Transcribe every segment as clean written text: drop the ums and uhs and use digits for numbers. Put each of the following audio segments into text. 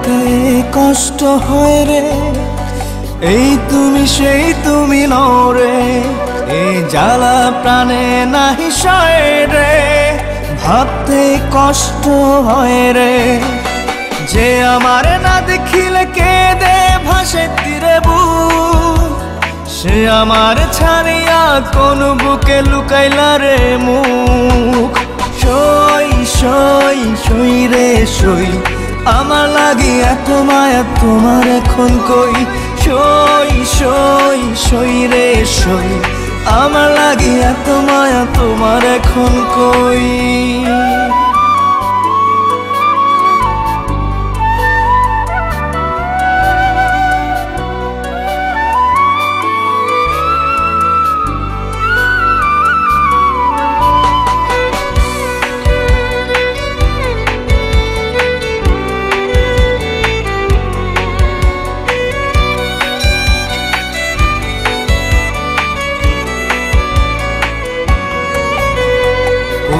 একা কষ্ট হয় রে, এই তুমি সেই তুমি নও রে, এই জ্বালা প্রাণে নাহি সয় রে, ভাবতে কষ্ট হয় রে। যে আমার না দেখিলে কেঁদে ভাসে তীরে বুক, সে আমার ছাড়িয়া কোন বুকে লুকাইলা রে মুখ। সই সই সই রে সই, আমার লাগি এত মায়া তোমার এখন কই। সই সই সই রে সই, আমার লাগি এত মায়া তোমার এখন কই।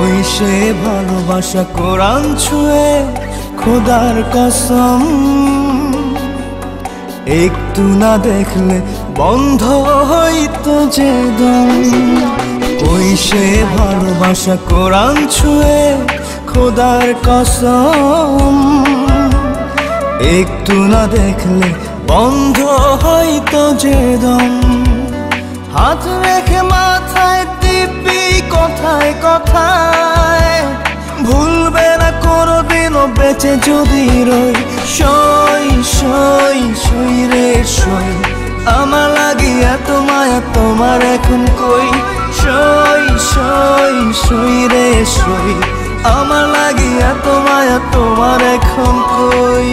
ওই সে ভালোবাসা কোরআন ছুঁয়ে খোদার কসম, একটু না দেখলে বন্ধ হইতো যে দম। ওই সে ভালোবাসা কোরআন ছুঁয়ে খোদার কসম, একটু না দেখলে বন্ধ হইতো যে দম। হাত রেখে মাথায় টিপি কথায় কথায়, ভুলবে না কোনোদিনও বেঁচে যদি রই। সই সই সই রে সই, আমার লাগি এত মায়া তোমার এখন কই। সই সই সই রে সই, আমার লাগি এত মায়া তোমার এখন কই।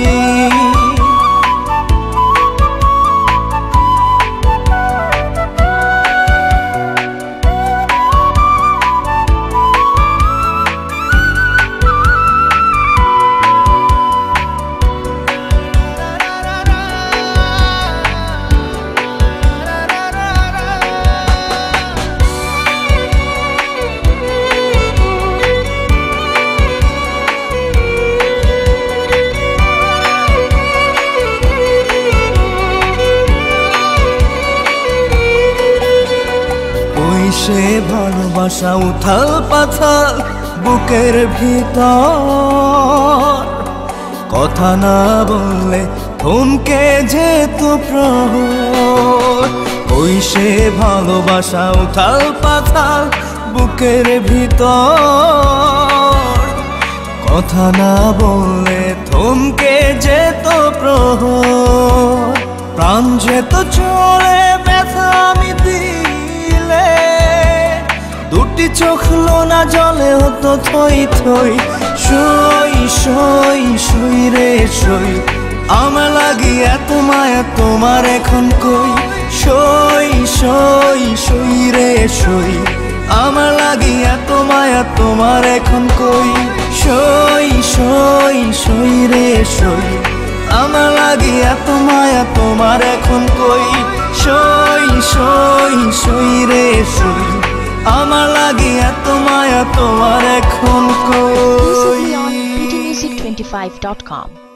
সে ভালোবাসা উথাল পাথাল বুকের ভিতর, কথা না বললে থমকে যেত প্রহর। ওই সে ভালোবাসা উথাল পাথাল বুকের ভিতর, কথা না বললে থমকে যেত প্রহর। প্রাণ যেত চলে ব্যথা আমি দিলে, দুটি চোখ লোনা জলে হতো থই থই। সই সই সই রে সই, আমার লাগি এত মায়া তোমার এখন কই। সই সই সই রে সই, আমার লাগি এত মায়া তোমার এখন কই। সই সই সই রে সই, আমার লাগি এত মায়া তোমার এখন কই। সই সই সই রে সই, আমার লাগি এত মায়া তোমার এখন কই। BTmusic25.com